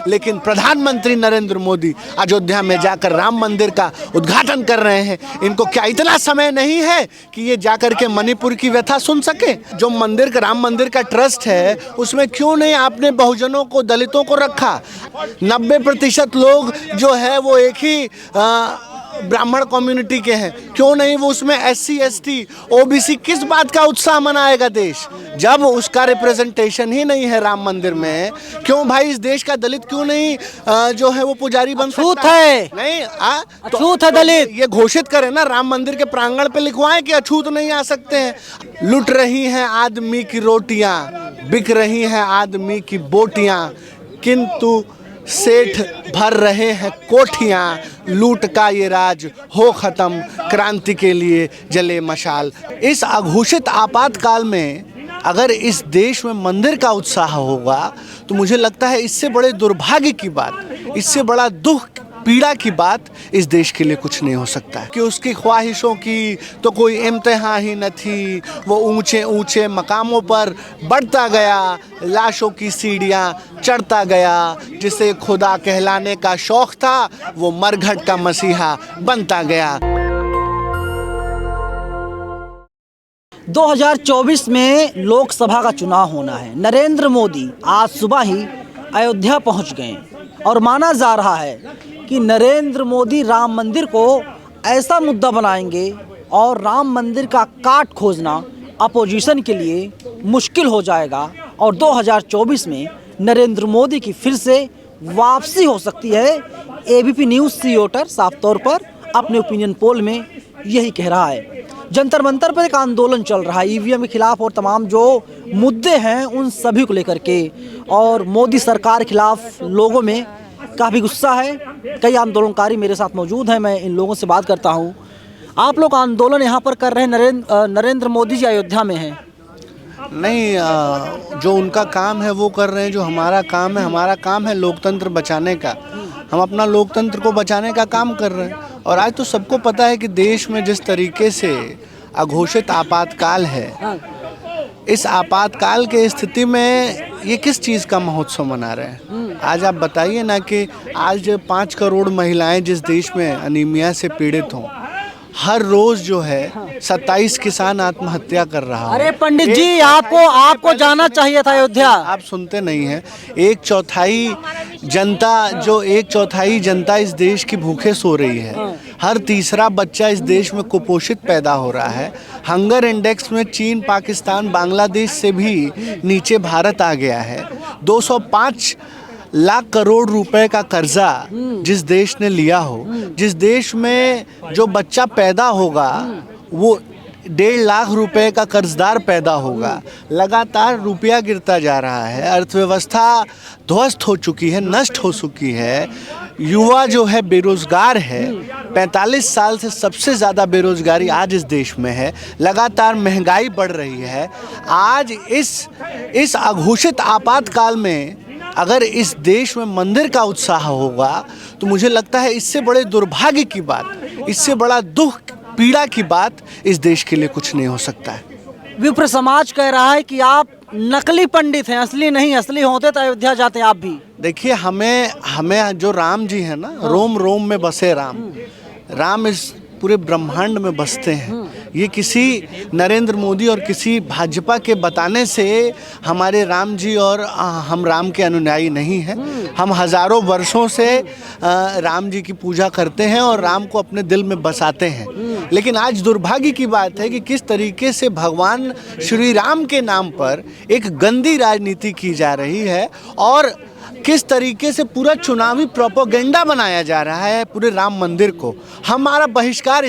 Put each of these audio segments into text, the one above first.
लेकिन प्रधानमंत्री नरेंद्र मोदी अयोध्या में जाकर राम मंदिर का उद्घाटन कर रहे हैं। इनको क्या इतना समय नहीं है कि ये जाकर के मणिपुर की व्यथा सुन सके? जो मंदिर का राम मंदिर का ट्रस्ट है उसमें क्यों नहीं आपने बहुजनों को, दलितों को रखा? 90% लोग जो है वो एक ही ब्राह्मण कम्युनिटी के हैं, क्यों नहीं वो उसमें SC ST OBC? किस बात का उत्साह मनाएगा देश जब उसका रिप्रेजेंटेशन ही नहीं है राम मंदिर में? क्यों भाई इस देश का दलित क्यों नहीं जो है वो पुजारी बन सकता है? नहीं अछूत है दलित। ये घोषित करें ना, राम मंदिर के प्रांगण पे लिखवाएं कि अछूत नहीं आ सकते हैं। लुट रही हैं आदमी की रोटियां, बिक रही हैं आदमी की बोटियां, किंतु सेठ भर रहे हैं कोठियां। लूट का ये राज हो खत्म, क्रांति के लिए जले मशाल। इस अघोषित आपातकाल में अगर इस देश में मंदिर का उत्साह होगा तो मुझे लगता है इससे बड़े दुर्भाग्य की बात, इससे बड़ा दुख, पीड़ा की बात इस देश के लिए कुछ नहीं हो सकता है कि उसकी ख्वाहिशों की तो कोई इम्तिहान ही न थी। वो ऊंचे ऊंचे मकामों पर बढ़ता गया, लाशों की सीढ़ियां चढ़ता गया। जिसे खुदा कहलाने का शौक था वो मरघट का मसीहा बनता गया। 2024 में लोकसभा का चुनाव होना है। नरेंद्र मोदी आज सुबह ही अयोध्या पहुंच गए और माना जा रहा है कि नरेंद्र मोदी राम मंदिर को ऐसा मुद्दा बनाएंगे और राम मंदिर का काट खोजना अपोजिशन के लिए मुश्किल हो जाएगा और 2024 में नरेंद्र मोदी की फिर से वापसी हो सकती है। ABP न्यूज़ सीओटर साफ तौर पर अपने ओपिनियन पोल में यही कह रहा है। जंतर मंतर पर एक आंदोलन चल रहा है EVM के खिलाफ और तमाम जो मुद्दे हैं उन सभी को लेकर के, और मोदी सरकार के खिलाफ लोगों में काफ़ी गुस्सा है। कई आंदोलनकारी मेरे साथ मौजूद हैं, मैं इन लोगों से बात करता हूं। आप लोग आंदोलन यहां पर कर रहे हैं, नरेंद्र मोदी जी अयोध्या में हैं। नहीं, जो उनका काम है वो कर रहे हैं, जो हमारा काम है, हमारा काम है लोकतंत्र बचाने का। हम अपना लोकतंत्र को बचाने का काम कर रहे हैं। और आज तो सबको पता है कि देश में जिस तरीके से अघोषित आपातकाल है, इस आपातकाल के स्थिति में ये किस चीज़ का महोत्सव मना रहे हैं? आज आप बताइए ना कि आज 5 करोड़ महिलाएं जिस देश में अनीमिया से पीड़ित हों, हर रोज जो है 27 किसान आत्महत्या कर रहा है। अरे पंडित जी, आपको जाना चाहिए था अयोध्या। आप सुनते नहीं हैं। एक चौथाई जनता इस देश की भूखे सो रही है। हर तीसरा बच्चा इस देश में कुपोषित पैदा हो रहा है। हंगर इंडेक्स में चीन, पाकिस्तान, बांग्लादेश से भी नीचे भारत आ गया है। 205 लाख करोड़ रुपए का कर्जा जिस देश ने लिया हो, जिस देश में जो बच्चा पैदा होगा वो 1.5 लाख रुपए का कर्जदार पैदा होगा। लगातार रुपया गिरता जा रहा है, अर्थव्यवस्था ध्वस्त हो चुकी है, नष्ट हो चुकी है। युवा जो है बेरोजगार है, 45 साल से सबसे ज़्यादा बेरोजगारी आज इस देश में है। लगातार महंगाई बढ़ रही है। आज इस अघोषित आपातकाल में अगर इस देश में मंदिर का उत्साह होगा तो मुझे लगता है इससे बड़े दुर्भाग्य की बात, इससे बड़ा दुख, पीड़ा की बात इस देश के लिए कुछ नहीं हो सकता है। विप्र समाज कह रहा है कि आप नकली पंडित हैं, असली नहीं। असली होते तो अयोध्या जाते आप भी। देखिए, हमें जो राम जी है ना, रोम रोम में बसे राम इस पूरे ब्रह्मांड में बसते हैं। ये किसी नरेंद्र मोदी और किसी भाजपा के बताने से हमारे राम जी और हम राम के अनुयायी नहीं हैं। हम हज़ारों वर्षों से राम जी की पूजा करते हैं और राम को अपने दिल में बसाते हैं। लेकिन आज दुर्भाग्य की बात है कि किस तरीके से भगवान श्री राम के नाम पर एक गंदी राजनीति की जा रही है और किस तरीके से पूरा चुनावी प्रोपेगेंडा बनाया जा रहा है पूरे राम मंदिर को। हमारा बहिष्कार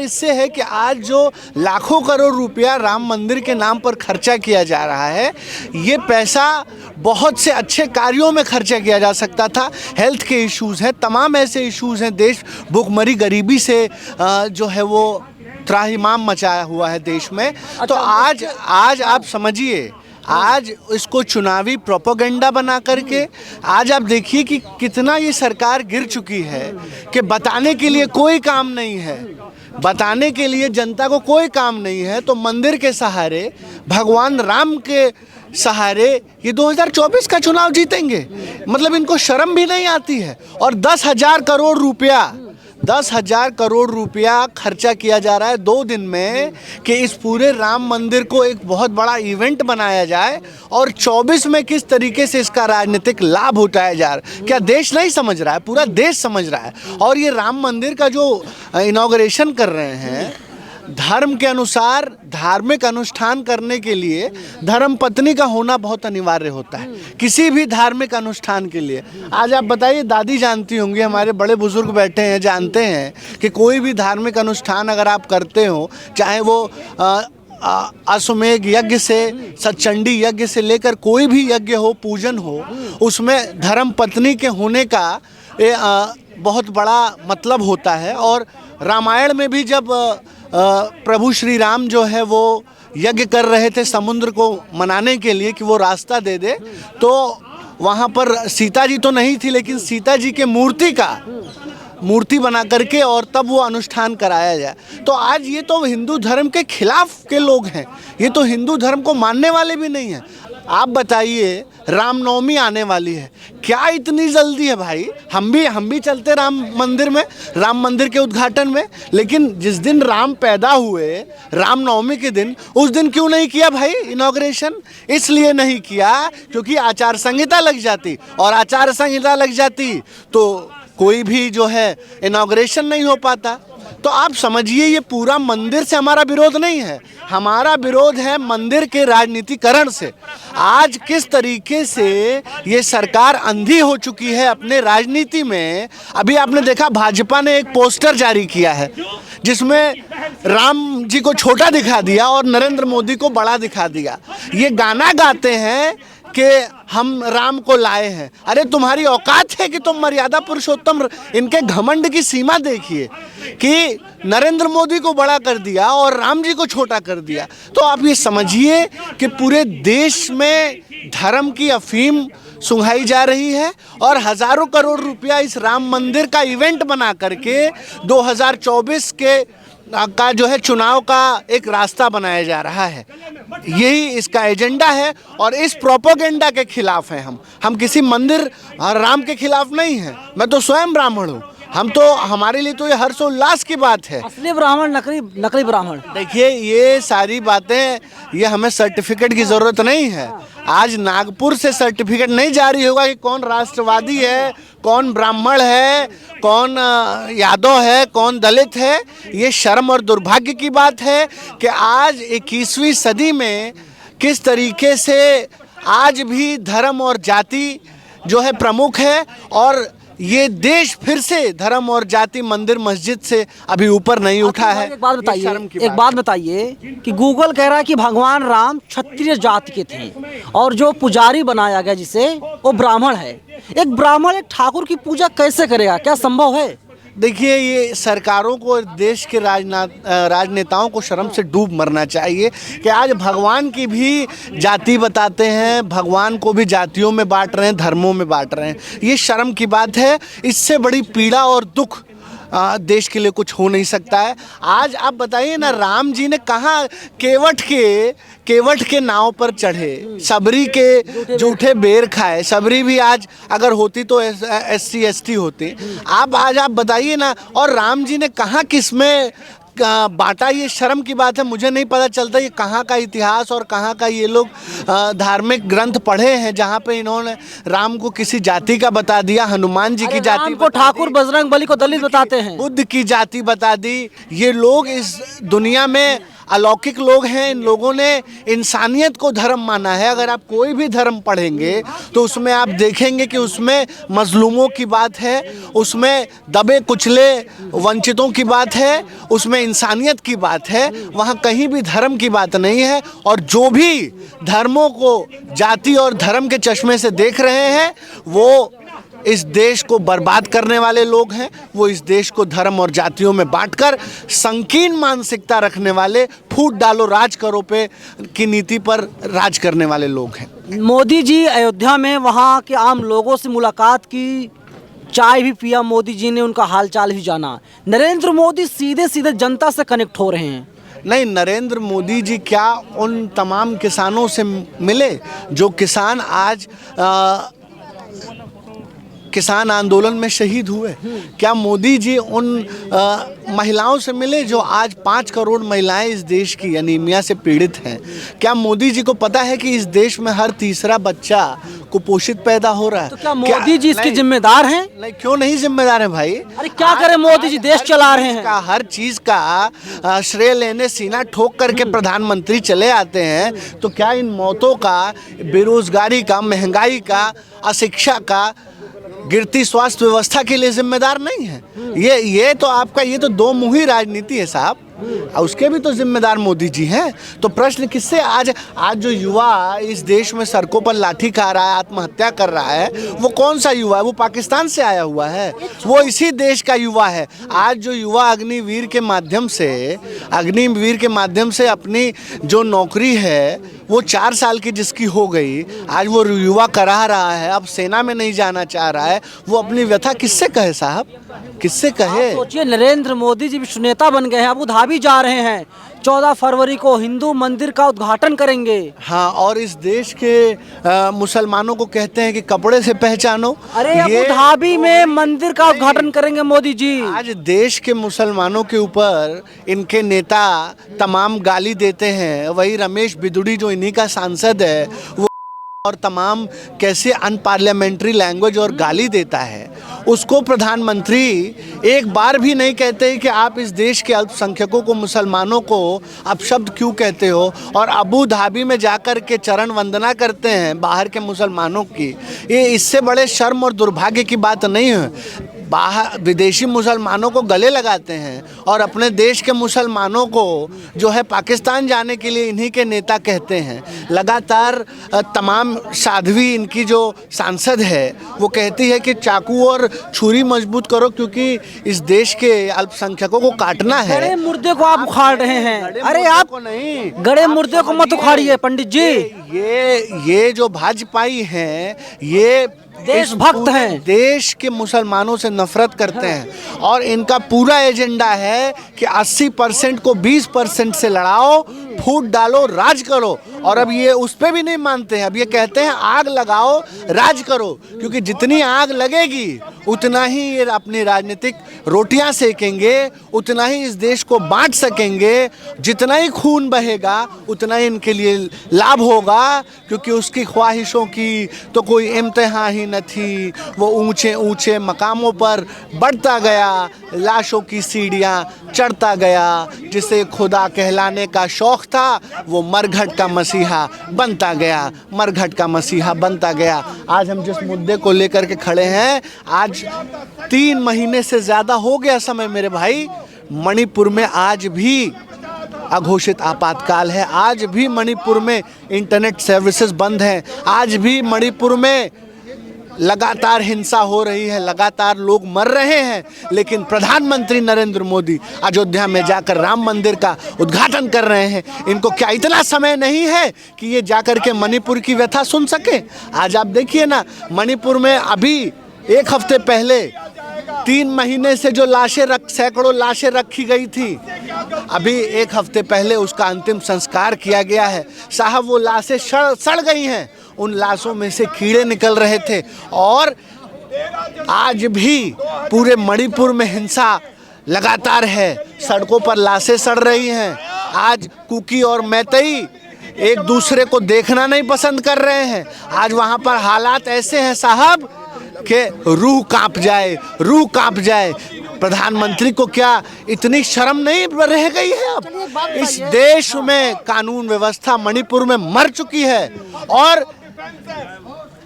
इससे है कि आज जो लाखों करोड़ रुपया राम मंदिर के नाम पर खर्चा किया जा रहा है, ये पैसा बहुत से अच्छे कार्यों में खर्चा किया जा सकता था। हेल्थ के इश्यूज़ हैं, तमाम ऐसे इश्यूज़ हैं। देश भूखमरी, गरीबी से जो है वो त्राहिमाम मचाया हुआ है देश में। तो आज आप समझिए, आज इसको चुनावी प्रोपेगेंडा बना करके आज आप देखिए कि कितना ये सरकार गिर चुकी है कि बताने के लिए कोई काम नहीं है, बताने के लिए जनता को कोई काम नहीं है। तो मंदिर के सहारे, भगवान राम के सहारे ये 2024 का चुनाव जीतेंगे। मतलब इनको शर्म भी नहीं आती है। और 10,000 करोड़ रुपया खर्चा किया जा रहा है 2 दिन में कि इस पूरे राम मंदिर को एक बहुत बड़ा इवेंट बनाया जाए, और 24 में किस तरीके से इसका राजनीतिक लाभ उठाया जा रहा है। क्या देश नहीं समझ रहा है? पूरा देश समझ रहा है। और ये राम मंदिर का जो इनॉग्रेशन कर रहे हैं, धर्म के अनुसार धार्मिक अनुष्ठान करने के लिए धर्म पत्नी का होना बहुत अनिवार्य होता है, किसी भी धार्मिक अनुष्ठान के लिए। आज आप बताइए, दादी जानती होंगी, हमारे बड़े बुजुर्ग बैठे हैं, जानते हैं कि कोई भी धार्मिक अनुष्ठान अगर आप करते हो, चाहे वो अश्वमेध यज्ञ से, सतचंडी यज्ञ से लेकर कोई भी यज्ञ हो, पूजन हो, उसमें धर्म पत्नी के होने का बहुत बड़ा मतलब होता है। और रामायण में भी जब प्रभु श्री राम जो है वो यज्ञ कर रहे थे समुद्र को मनाने के लिए कि वो रास्ता दे दे, तो वहाँ पर सीता जी तो नहीं थी, लेकिन सीता जी के मूर्ति बना करके और तब वो अनुष्ठान कराया जाए। तो आज ये तो हिंदू धर्म के खिलाफ के लोग हैं, ये तो हिंदू धर्म को मानने वाले भी नहीं हैं। आप बताइए, रामनवमी आने वाली है, क्या इतनी जल्दी है भाई? हम भी चलते राम मंदिर में, राम मंदिर के उद्घाटन में, लेकिन जिस दिन राम पैदा हुए, रामनवमी के दिन, उस दिन क्यों नहीं किया भाई इनॉग्रेशन? इसलिए नहीं किया क्योंकि आचार संहिता लग जाती, और आचार संहिता लग जाती तो कोई भी जो है इनॉग्रेशन नहीं हो पाता। तो आप समझिए, ये पूरा मंदिर से हमारा विरोध नहीं है, हमारा विरोध है मंदिर के राजनीतिकरण से। आज किस तरीके से ये सरकार अंधी हो चुकी है अपने राजनीति में। अभी आपने देखा, भाजपा ने एक पोस्टर जारी किया है जिसमें राम जी को छोटा दिखा दिया और नरेंद्र मोदी को बड़ा दिखा दिया। ये गाना गाते हैं कि हम राम को लाए हैं। अरे तुम्हारी औकात है कि तुम मर्यादा पुरुषोत्तम, इनके घमंड की सीमा देखिए कि नरेंद्र मोदी को बड़ा कर दिया और राम जी को छोटा कर दिया। तो आप ये समझिए कि पूरे देश में धर्म की अफीम सुंघाई जा रही है, और हजारों करोड़ रुपया इस राम मंदिर का इवेंट बना करके 2024 का जो है चुनाव का एक रास्ता बनाया जा रहा है। यही इसका एजेंडा है, और इस प्रोपेगेंडा के खिलाफ हैं हम किसी मंदिर और राम के खिलाफ नहीं हैं। मैं तो स्वयं ब्राह्मण हूँ, हम तो, हमारे लिए तो ये हर्षोल्लास की बात है। असली ब्राह्मण, नकली ब्राह्मण। देखिए, ये सारी बातें, ये हमें सर्टिफिकेट की ज़रूरत नहीं है। आज नागपुर से सर्टिफिकेट नहीं जारी होगा कि कौन राष्ट्रवादी है, कौन ब्राह्मण है, कौन यादव है, कौन दलित है। ये शर्म और दुर्भाग्य की बात है कि आज 21वीं सदी में किस तरीके से आज भी धर्म और जाति जो है प्रमुख है, और ये देश फिर से धर्म और जाति, मंदिर मस्जिद से अभी ऊपर नहीं उठा है। एक बात बताइए कि गूगल कह रहा है कि भगवान राम क्षत्रिय जाति के थे, और जो पुजारी बनाया गया जिसे, वो ब्राह्मण है। एक ब्राह्मण एक ठाकुर की पूजा कैसे करेगा? क्या संभव है? देखिए, ये सरकारों को, देश के राजनेताओं को शर्म से डूब मरना चाहिए कि आज भगवान की भी जाति बताते हैं, भगवान को भी जातियों में बांट रहे हैं, धर्मों में बांट रहे हैं। ये शर्म की बात है। इससे बड़ी पीड़ा और दुख देश के लिए कुछ हो नहीं सकता है। आज आप बताइए ना, राम जी ने कहाँ केवट के नाव पर चढ़े, सबरी के जूठे बेर खाए। सबरी भी आज अगर होती तो SC ST होती। आज आप बताइए ना, और राम जी ने कहाँ किसमें बांटा। ये शर्म की बात है। मुझे नहीं पता चलता ये कहाँ का इतिहास और कहाँ का ये लोग धार्मिक ग्रंथ पढ़े हैं जहाँ पे इन्होंने राम को किसी जाति का बता दिया, हनुमान जी की जाति को ठाकुर, बजरंग बली को दलित बताते हैं, बुद्ध की जाति बता दी। ये लोग इस दुनिया में अलौकिक लोग हैं। इन लोगों ने इंसानियत को धर्म माना है। अगर आप कोई भी धर्म पढ़ेंगे तो उसमें आप देखेंगे कि उसमें मजलूमों की बात है, उसमें दबे कुचले वंचितों की बात है, उसमें इंसानियत की बात है। वहाँ कहीं भी धर्म की बात नहीं है। और जो भी धर्मों को जाति और धर्म के चश्मे से देख रहे हैं, वो इस देश को बर्बाद करने वाले लोग हैं। वो इस देश को धर्म और जातियों में बांटकर संकीर्ण मानसिकता रखने वाले, फूट डालो राज करो पे की नीति पर राज करने वाले लोग हैं। मोदी जी अयोध्या में वहाँ के आम लोगों से मुलाकात की, चाय भी पिया मोदी जी ने, उनका हालचाल भी जाना। नरेंद्र मोदी सीधे सीधे जनता से कनेक्ट हो रहे हैं। नहीं, नरेंद्र मोदी जी क्या उन तमाम किसानों से मिले जो किसान आज किसान आंदोलन में शहीद हुए? क्या मोदी जी उन महिलाओं से मिले जो आज 5 करोड़ महिलाएं इस देश की अनीमिया से पीड़ित हैं? क्या मोदी जी को पता है कि इस देश में हर तीसरा बच्चा कुपोषित पैदा हो रहा है? तो क्या मोदी जी इसके जिम्मेदार हैं? नहीं, क्यों नहीं जिम्मेदार है भाई? अरे क्या करें, मोदी जी देश चला रहे हैं। हर चीज का श्रेय लेने सीना ठोक करके प्रधानमंत्री चले आते हैं, तो क्या इन मौतों का, बेरोजगारी का, महंगाई का, अशिक्षा का, गिरती स्वास्थ्य व्यवस्था के लिए जिम्मेदार नहीं है? ये तो आपका ये तो दो मुही राजनीति है साहब, और उसके भी तो जिम्मेदार मोदी जी हैं। तो प्रश्न किससे? आज जो युवा इस देश में सड़कों पर लाठी खा रहा है, आत्महत्या कर रहा है, वो कौन सा युवा है? वो पाकिस्तान से आया हुआ है? वो इसी देश का युवा है। आज जो युवा अग्निवीर के माध्यम से अपनी जो नौकरी है वो 4 साल की जिसकी हो गई, आज वो युवा करा रहा है, अब सेना में नहीं जाना चाह रहा है, वो अपनी व्यथा किससे कहे साहब? किससे कहे? सोचिए, नरेंद्र मोदी जी विश्व नेता बन गए हैं, अबू धाबी जा रहे हैं, 14 फरवरी को हिंदू मंदिर का उद्घाटन करेंगे। हाँ, और इस देश के मुसलमानों को कहते हैं कि कपड़े से पहचानो। अरे अबू धाबी में मंदिर का उद्घाटन करेंगे मोदी जी। आज देश के मुसलमानों के ऊपर इनके नेता तमाम गाली देते हैं। वही रमेश बिदुड़ी जो इन्हीं का सांसद है, वो और तमाम कैसे अनपार्लियामेंट्री लैंग्वेज और गाली देता है, उसको प्रधानमंत्री एक बार भी नहीं कहते कि आप इस देश के अल्पसंख्यकों को, मुसलमानों को अपशब्द क्यों कहते हो, और अबू धाबी में जाकर के चरण वंदना करते हैं बाहर के मुसलमानों की। ये इससे बड़े शर्म और दुर्भाग्य की बात नहीं है। बाहर विदेशी मुसलमानों को गले लगाते हैं और अपने देश के मुसलमानों को जो है पाकिस्तान जाने के लिए इन्हीं के नेता कहते हैं। लगातार तमाम साध्वी इनकी जो सांसद है वो कहती है कि चाकू और छुरी मजबूत करो, क्योंकि इस देश के अल्पसंख्यकों को काटना है। गड़े मुर्दे को आप उखाड़ रहे हैं। अरे आप को नहीं, गड़े मुर्दे को मत उखाड़िए पंडित जी। ये जो भाजपाई हैं, ये देशभक्त हैं, देश के मुसलमानों से नफरत करते हैं, और इनका पूरा एजेंडा है कि 80% को 20% से लड़ाओ, फूट डालो, राज करो। और अब ये उस पर भी नहीं मानते हैं। अब ये कहते हैं आग लगाओ, राज करो, क्योंकि जितनी आग लगेगी उतना ही ये अपनी राजनीतिक रोटियां सेकेंगे, उतना ही इस देश को बांट सकेंगे। जितना ही खून बहेगा उतना ही इनके लिए लाभ होगा, क्योंकि उसकी ख्वाहिशों की तो कोई इम्तिहान ही न थी। वो ऊंचे ऊंचे मकामों पर बढ़ता गया, लाशों की सीढ़ियां चढ़ता गया। जिसे खुदा कहलाने का शौक था वो मरघट का मसीहा बनता गया, मरघट का मसीहा बनता गया। आज हम जिस मुद्दे को लेकर के खड़े हैं, आज 3 महीने से ज़्यादा हो गया समय मेरे भाई, मणिपुर में आज भी अघोषित आपातकाल है। आज भी मणिपुर में इंटरनेट सर्विसेज बंद हैं। आज भी मणिपुर में लगातार हिंसा हो रही है, लगातार लोग मर रहे हैं। लेकिन प्रधानमंत्री नरेंद्र मोदी अयोध्या में जाकर राम मंदिर का उद्घाटन कर रहे हैं। इनको क्या इतना समय नहीं है कि ये जाकर के मणिपुर की व्यथा सुन सके? आज आप देखिए ना, मणिपुर में अभी 1 हफ्ते पहले 3 महीने से जो सैकड़ों लाशें रखी गई थी, अभी 1 हफ्ते पहले उसका अंतिम संस्कार किया गया है। साहब, वो लाशें सड़ गई हैं, उन लाशों में से कीड़े निकल रहे थे। और आज भी पूरे मणिपुर में हिंसा लगातार है, सड़कों पर लाशें सड़ रही हैं। आज कुकी और मैतेई एक दूसरे को देखना नहीं पसंद कर रहे हैं। आज वहाँ पर हालात ऐसे हैं साहब कि रूह कांप जाए। प्रधानमंत्री को क्या इतनी शर्म नहीं रह गई है? अब इस देश में कानून व्यवस्था मणिपुर में मर चुकी है, और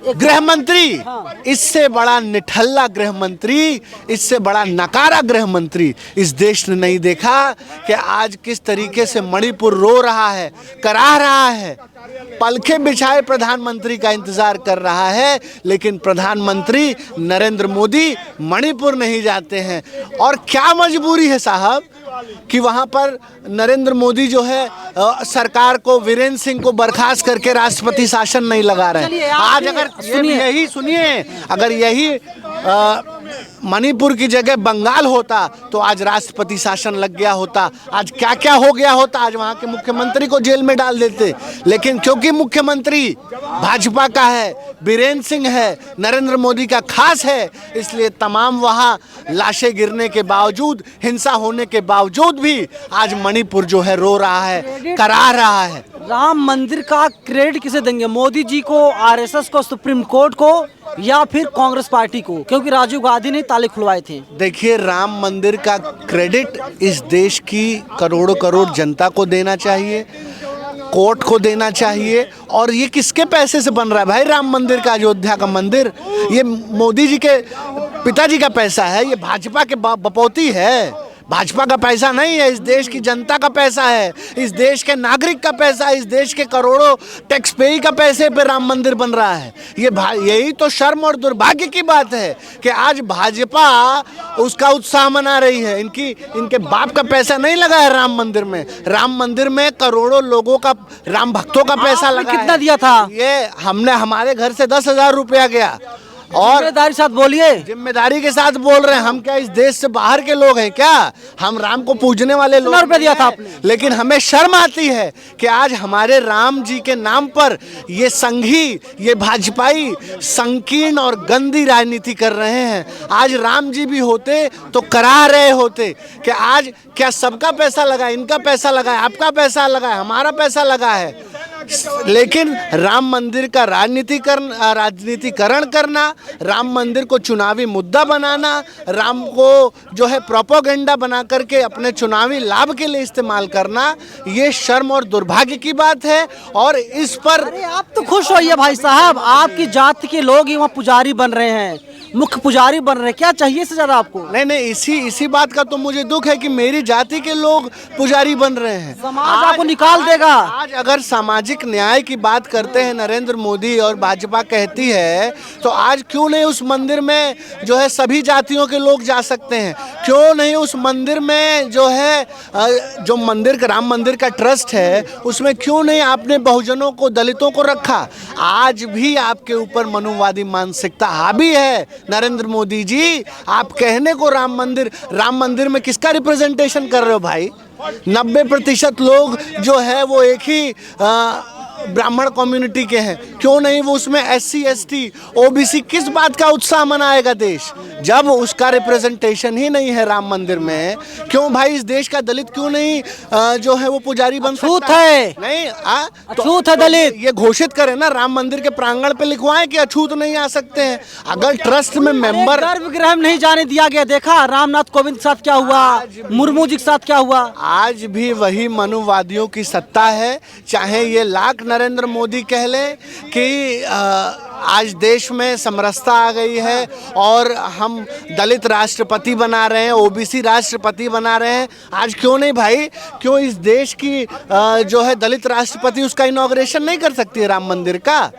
गृह मंत्री, इससे बड़ा निठल्ला गृह मंत्री, इससे बड़ा नकारा गृह मंत्री इस देश ने नहीं देखा कि आज किस तरीके से मणिपुर रो रहा है, कराह रहा है। पलखें बिछाए प्रधानमंत्री का इंतजार कर रहा है, लेकिन प्रधानमंत्री नरेंद्र मोदी मणिपुर नहीं जाते हैं। और क्या मजबूरी है साहब कि वहाँ पर नरेंद्र मोदी जो है सरकार को, वीरेंद्र सिंह को बर्खास्त करके राष्ट्रपति शासन नहीं लगा रहे हैं। आज अगर यही सुनिए, अगर यही मणिपुर की जगह बंगाल होता तो आज राष्ट्रपति शासन लग गया होता, आज क्या क्या हो गया होता, आज वहाँ के मुख्यमंत्री को जेल में डाल देते। लेकिन क्योंकि मुख्यमंत्री भाजपा का है, बीरेन्द्र सिंह है, नरेंद्र मोदी का खास है, इसलिए तमाम वहाँ लाशें गिरने के बावजूद, हिंसा होने के बावजूद भी आज मणिपुर जो है रो रहा है, करा रहा है। राम मंदिर का क्रेडिट किसे देंगे, मोदी जी को, आरएसएस को, सुप्रीम कोर्ट को, या फिर कांग्रेस पार्टी को, क्योंकि राजीव गांधी ने ताले खुलवाए थे? देखिए, राम मंदिर का क्रेडिट इस देश की करोड़ों करोड़ जनता को देना चाहिए, कोर्ट को देना चाहिए। और ये किसके पैसे से बन रहा है भाई राम मंदिर का, अयोध्या का मंदिर? ये मोदी जी के पिताजी का पैसा है, ये भाजपा के बपौती है, भाजपा का पैसा नहीं है, इस देश की जनता का पैसा है, इस देश के नागरिक का पैसा है, इस देश के करोड़ों टैक्स पेई का पैसे पे राम मंदिर बन रहा है। यही तो शर्म और दुर्भाग्य की बात है कि आज भाजपा उसका उत्साह मना रही है। इनके बाप का पैसा नहीं लगा है राम मंदिर में। राम मंदिर में करोड़ों लोगों का, राम भक्तों का पैसा लगा। कितना दिया था? ये हमने, हमारे घर से 10,000 रुपया गया। और जिम्मेदारी साथ बोलिए, जिम्मेदारी के साथ बोल रहे हैं। हम क्या इस देश से बाहर के लोग हैं क्या? हम राम को पूजने वाले लोग। कितना रुपया दिया था आपने? लेकिन हमें शर्म आती है कि आज हमारे राम जी के नाम पर ये संघी, ये भाजपाई संकीर्ण और गंदी राजनीति कर रहे हैं। आज राम जी भी होते तो करा रहे होते कि आज क्या सबका पैसा लगा, इनका पैसा लगा है, आपका पैसा लगा है, हमारा पैसा लगा है। लेकिन राम मंदिर का राजनीतिकरण करना, राम मंदिर को चुनावी मुद्दा बनाना, राम को जो है प्रोपेगेंडा बना करके अपने चुनावी लाभ के लिए इस्तेमाल करना, ये शर्म और दुर्भाग्य की बात है। और इस पर अरे आप तो खुश होइए भाई साहब, आपकी जाति के लोग ही वहाँ पुजारी बन रहे हैं, मुख्य पुजारी बन रहे हैं, क्या चाहिए इससे ज्यादा आपको? नहीं, इसी बात का तो मुझे दुख है कि मेरी जाति के लोग पुजारी बन रहे हैं। समाज आपको निकाल देगा। आज अगर सामाजिक न्याय की बात करते हैं नरेंद्र मोदी और भाजपा कहती है, तो आज क्यों नहीं उस मंदिर में जो है सभी जातियों के लोग जा सकते हैं? क्यों नहीं उस मंदिर में जो है, जो मंदिर का, राम मंदिर का ट्रस्ट है, उसमें क्यों नहीं आपने बहुजनों को, दलितों को रखा? आज भी आपके ऊपर मनुवादी मानसिकता हावी है नरेंद्र मोदी जी। आप कहने को राम मंदिर में किसका रिप्रेजेंटेशन कर रहे हो भाई? 90% लोग जो है वो एक ही ब्राह्मण कम्युनिटी के हैं। क्यों नहीं वो उसमें SC ST OBC, किस बात का उत्साह मनाएगा देश जब उसका रिप्रेजेंटेशन ही नहीं है राम मंदिर में? क्यों भाई इस देश का दलित क्यों नहीं जो है वो पुजारी बन सकता है? नहीं, अछूत है दलित। ये घोषित करें ना, राम मंदिर के प्रांगण पे लिखवाएं कि अछूत नहीं आ सकते हैं। अगर ट्रस्ट में मेंबर, गर्भगृह में नहीं जाने दिया गया, देखा रामनाथ कोविंद के साथ क्या हुआ, मुर्मू जी के साथ क्या हुआ। आज भी वही मनुवादियों की सत्ता है। चाहे ये लाख नरेंद्र मोदी कह लें कि आज देश में समरसता आ गई है और हम दलित राष्ट्रपति बना रहे हैं, OBC राष्ट्रपति बना रहे हैं। आज क्यों नहीं भाई, क्यों इस देश की जो है दलित राष्ट्रपति, उसका इनॉग्रेशन नहीं कर सकती है राम मंदिर का?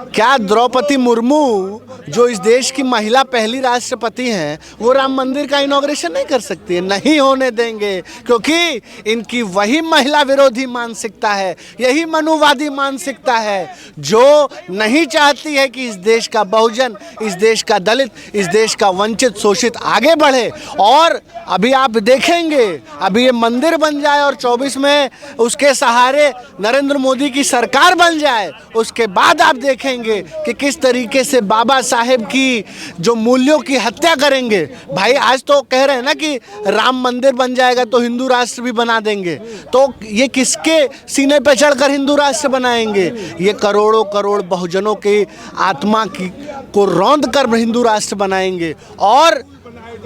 क्या द्रौपदी मुर्मू जो इस देश की महिला पहली राष्ट्रपति हैं, वो राम मंदिर का इनॉग्रेशन नहीं कर सकती है? नहीं होने देंगे, क्योंकि इनकी वही महिला विरोधी मानसिकता है, यही मनुवादी मानसिकता है जो नहीं चाहती है कि इस देश का बहुजन, इस देश का दलित, इस देश का वंचित शोषित आगे बढ़े। और अभी आप देखेंगे, अभी ये मंदिर बन जाए और 24 में उसके सहारे नरेंद्र मोदी की सरकार बन जाए, उसके बाद आप देखेंगे कि किस तरीके से बाबा साहेब की जो मूल्यों की हत्या करेंगे। भाई आज तो कह रहे हैं ना कि राम मंदिर बन जाएगा तो हिंदू राष्ट्र भी बना देंगे, तो ये किसके सीने पे चढ़कर हिंदू राष्ट्र बनाएंगे? ये करोड़ों करोड़ बहुजनों की आत्मा को रौंद कर हिंदू राष्ट्र बनाएंगे। और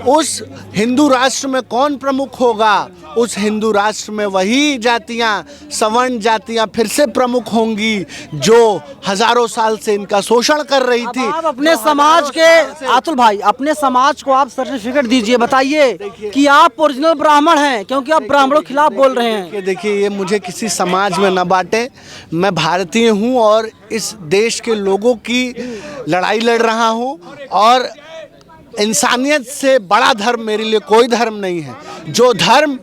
उस हिंदू राष्ट्र में कौन प्रमुख होगा? उस हिंदू राष्ट्र में वही जातियां, सवर्ण जातियां फिर से प्रमुख होंगी जो हजारों साल से इनका शोषण कर रही थी। आप अपने समाज के, अतुल भाई, अपने समाज को आप सर्टिफिकेट दीजिए, बताइए कि आप ओरिजिनल ब्राह्मण हैं, क्योंकि आप ब्राह्मणों के खिलाफ बोल रहे हैं। देखिए, ये मुझे किसी समाज में न बांटे। मैं भारतीय हूँ और इस देश के लोगों की लड़ाई लड़ रहा हूँ, और इंसानियत से बड़ा धर्म मेरे लिए कोई धर्म नहीं है। जो धर्म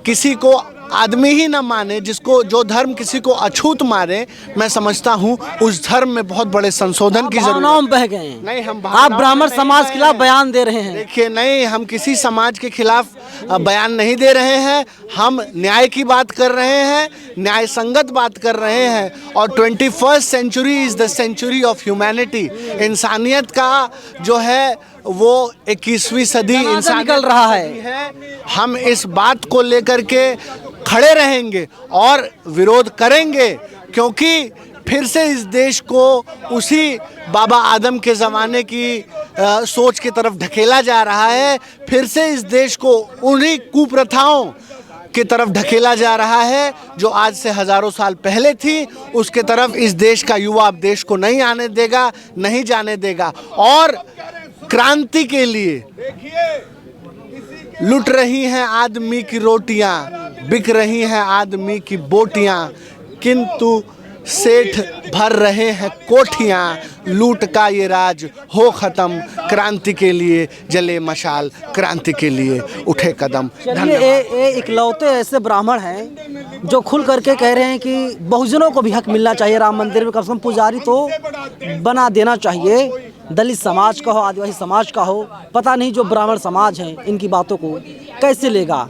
किसी को आदमी ही ना माने, जिसको जो धर्म किसी को अछूत मारे, मैं समझता हूँ उस धर्म में बहुत बड़े संशोधन की भावनाओं जरूरत में बह गए हैं। नहीं। हम आप भावनाओं ब्राह्मण में नहीं समाज के बहे खिलाफ हैं। बयान दे रहे हैं। देखिए, नहीं, हम किसी समाज के खिलाफ बयान नहीं दे रहे हैं। हम न्याय की बात कर रहे हैं, न्याय संगत बात कर रहे हैं। और 21st century is the century of humanity. इंसानियत का जो है वो 21वीं सदी इंसान निकल रहा है। हम इस बात को लेकर के खड़े रहेंगे और विरोध करेंगे, क्योंकि फिर से इस देश को उसी बाबा आदम के ज़माने की सोच की तरफ ढकेला जा रहा है। फिर से इस देश को उन्हीं कुप्रथाओं की तरफ ढकेला जा रहा है जो आज से हज़ारों साल पहले थी। उसके तरफ इस देश का युवा अब देश को नहीं आने देगा, नहीं जाने देगा। और क्रांति के लिए लुट रही हैं आदमी की रोटियां, बिक रही हैं आदमी की बोटियां, किंतु सेठ भर रहे हैं कोठियां। लूट का ये राज हो ख़त्म, क्रांति के लिए जले मशाल, क्रांति के लिए उठे कदम। चलिए, ये इकलौते ऐसे ब्राह्मण हैं जो खुल करके कह रहे हैं कि बहुजनों को भी हक मिलना चाहिए राम मंदिर में, कम से कम पुजारी तो बना देना चाहिए। दलित समाज का हो, आदिवासी समाज का हो, पता नहीं जो ब्राह्मण समाज हैं इनकी बातों को कैसे लेगा,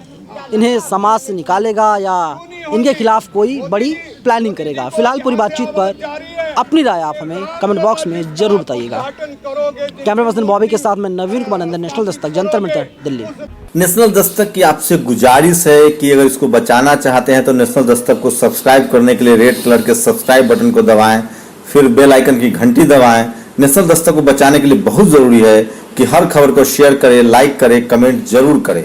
इन्हें समाज से निकालेगा या इनके खिलाफ कोई बड़ी प्लानिंग करेगा। फिलहाल पूरी बातचीत पर अपनी राय आप हमें कमेंट बॉक्स में जरूर बताइएगा। कैमरा पर्सन बॉबी के साथ मैं नवीन कुमार नंदन, नेशनल दस्तक, जंतर मंतर, दिल्ली। नेशनल दस्तक की आपसे गुजारिश है कि अगर इसको बचाना चाहते हैं तो नेशनल दस्तक को सब्सक्राइब करने के लिए रेड कलर के सब्सक्राइब बटन को दबाएं, फिर बेल आइकन की घंटी दबाएं। नेशनल दस्तक को बचाने के लिए बहुत जरूरी है कि हर खबर को शेयर करें, लाइक करें, कमेंट जरूर करें।